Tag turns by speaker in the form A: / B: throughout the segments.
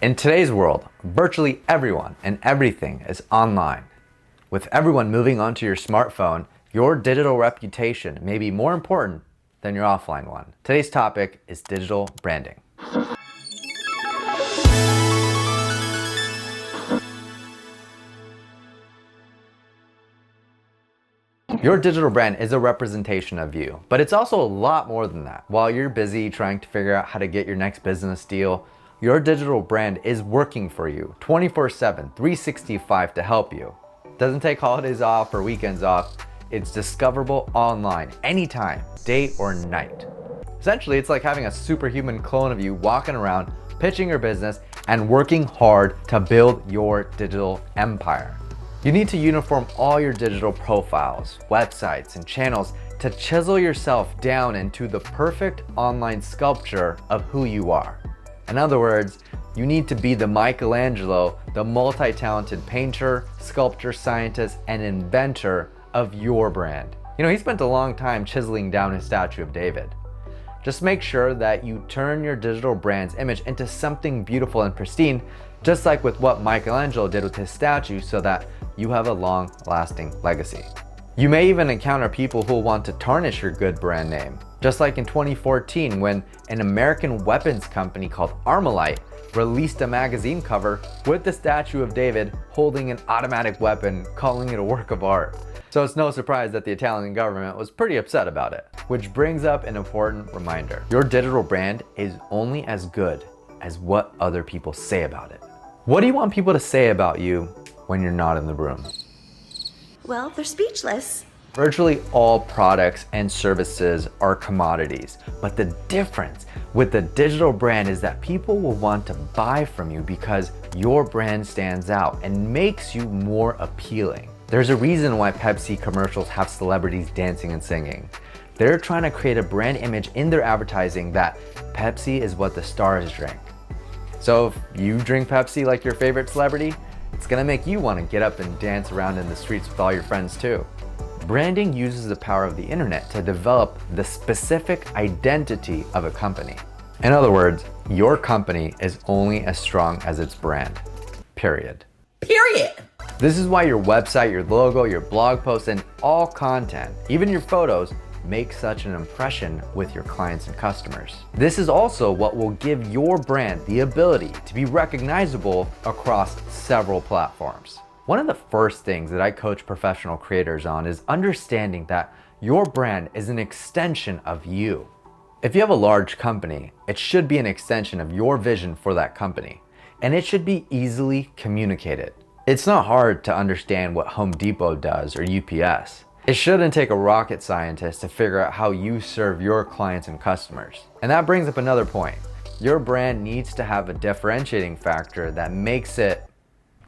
A: In today's world, virtually everyone and everything is online. With everyone moving onto your smartphone, your digital reputation may be more important than your offline one. Today's topic is digital branding. Your digital brand is a representation of you, but it's also a lot more than that. While you're busy trying to figure out how to get your next business deal, your digital brand is working for you 24/7, 365 to help you. Doesn't take holidays off or weekends off. It's discoverable online, anytime, day or night. Essentially, it's like having a superhuman clone of you walking around, pitching your business, and working hard to build your digital empire. You need to uniform all your digital profiles, websites, and channels to chisel yourself down into the perfect online sculpture of who you are. In other words, you need to be the Michelangelo, the multi-talented painter, sculptor, scientist, and inventor of your brand. You know, he spent a long time chiseling down his statue of David. Just make sure that you turn your digital brand's image into something beautiful and pristine, just like with what Michelangelo did with his statue, so that you have a long-lasting legacy. You may even encounter people who will want to tarnish your good brand name, just like in 2014 when an American weapons company called Armalite released a magazine cover with the statue of David holding an automatic weapon, calling it a work of art. So it's no surprise that the Italian government was pretty upset about it. Which brings up an important reminder. Your digital brand is only as good as what other people say about it. What do you want people to say about you when you're not in the room?
B: Well, they're speechless.
A: Virtually all products and services are commodities, but the difference with the digital brand is that people will want to buy from you because your brand stands out and makes you more appealing. There's a reason why Pepsi commercials have celebrities dancing and singing. They're trying to create a brand image in their advertising that Pepsi is what the stars drink. So if you drink Pepsi like your favorite celebrity, it's gonna make you want to get up and dance around in the streets with all your friends too. Branding uses the power of the internet to develop the specific identity of a company. In other words, your company is only as strong as its brand, period.
B: Period.
A: This is why your website, your logo, your blog posts, and all content, even your photos, make such an impression with your clients and customers. This is also what will give your brand the ability to be recognizable across several platforms. One of the first things that I coach professional creators on is understanding that your brand is an extension of you. If you have a large company, it should be an extension of your vision for that company, and it should be easily communicated. It's not hard to understand what Home Depot does or UPS. It shouldn't take a rocket scientist to figure out how you serve your clients and customers. And that brings up another point. Your brand needs to have a differentiating factor that makes it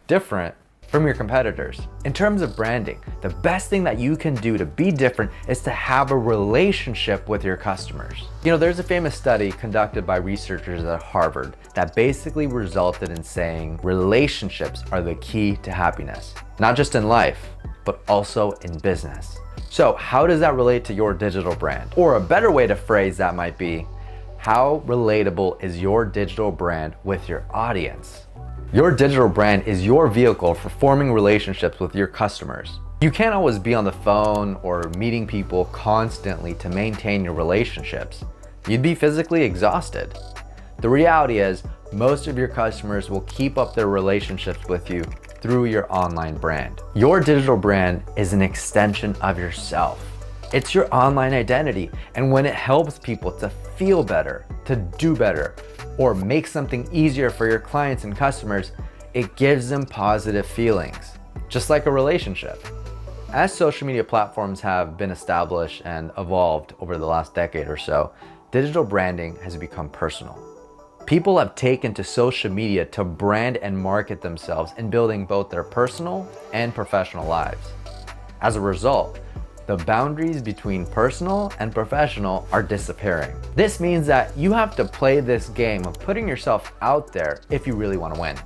A: different from your competitors. In terms of branding, the best thing that you can do to be different is to have a relationship with your customers. You know, there's a famous study conducted by researchers at Harvard that basically resulted in saying relationships are the key to happiness, not just in life, but also in business. So how does that relate to your digital brand? Or a better way to phrase that might be, how relatable is your digital brand with your audience? Your digital brand is your vehicle for forming relationships with your customers. You can't always be on the phone or meeting people constantly to maintain your relationships. You'd be physically exhausted. The reality is, most of your customers will keep up their relationships with you through your online brand. Your digital brand is an extension of yourself. It's your online identity, and when it helps people to feel better, to do better, or make something easier for your clients and customers, it gives them positive feelings, just like a relationship. As social media platforms have been established and evolved over the last decade or so, digital branding has become personal. People have taken to social media to brand and market themselves in building both their personal and professional lives. As a result, the boundaries between personal and professional are disappearing. This means that you have to play this game of putting yourself out there if you really want to win.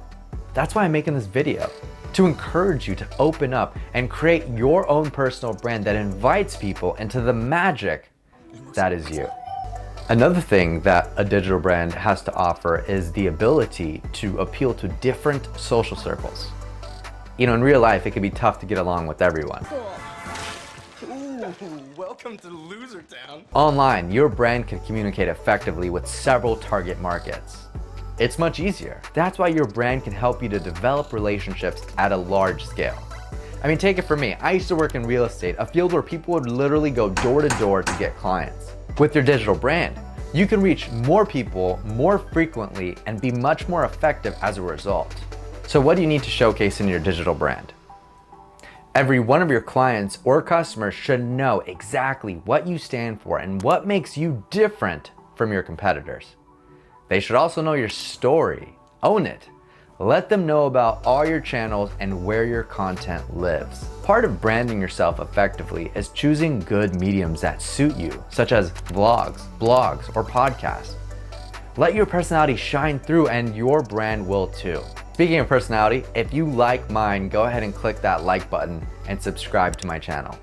A: That's why I'm making this video, to encourage you to open up and create your own personal brand that invites people into the magic that is you. Another thing that a digital brand has to offer is the ability to appeal to different social circles. You know, in real life, it can be tough to get along with everyone.
C: Ooh, welcome to Loser Town.
A: Online, your brand can communicate effectively with several target markets. It's much easier. That's why your brand can help you to develop relationships at a large scale. I mean, take it from me. I used to work in real estate, a field where people would literally go door to door to get clients. With your digital brand, you can reach more people more frequently and be much more effective as a result. So what do you need to showcase in your digital brand? Every one of your clients or customers should know exactly what you stand for and what makes you different from your competitors. They should also know your story. Own it. Let them know about all your channels and where your content lives. Part of branding yourself effectively is choosing good mediums that suit you, such as vlogs, blogs, or podcasts. Let your personality shine through and your brand will too. Speaking of personality, if you like mine, go ahead and click that like button and subscribe to my channel.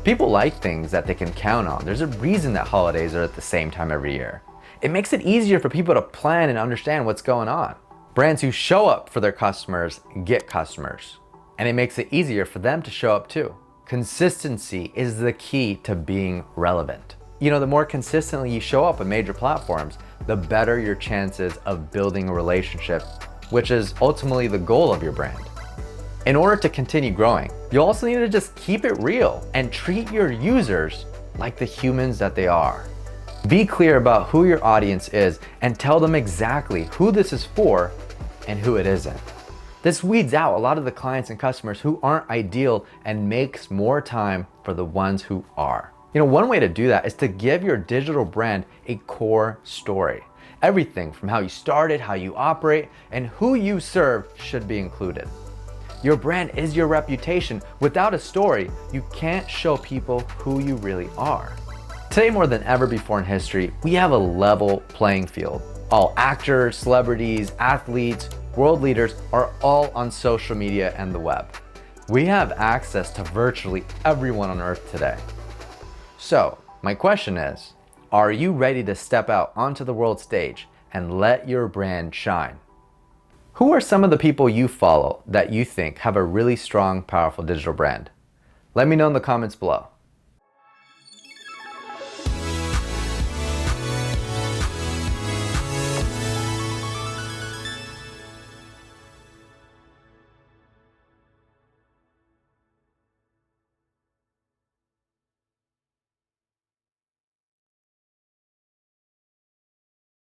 A: People like things that they can count on. There's a reason that holidays are at the same time every year. It makes it easier for people to plan and understand what's going on. Brands who show up for their customers get customers, and it makes it easier for them to show up too. Consistency is the key to being relevant. You know, the more consistently you show up on major platforms, the better your chances of building a relationship, which is ultimately the goal of your brand. In order to continue growing, you also need to just keep it real and treat your users like the humans that they are. Be clear about who your audience is and tell them exactly who this is for and who it isn't. This weeds out a lot of the clients and customers who aren't ideal and makes more time for the ones who are. You know, one way to do that is to give your digital brand a core story. Everything from how you started, how you operate, and who you serve should be included. Your brand is your reputation. Without a story, you can't show people who you really are. Today, more than ever before in history, we have a level playing field. All actors, celebrities, athletes, world leaders are all on social media and the web. We have access to virtually everyone on earth today. So, my question is, are you ready to step out onto the world stage and let your brand shine? Who are some of the people you follow that you think have a really strong, powerful digital brand? Let me know in the comments below.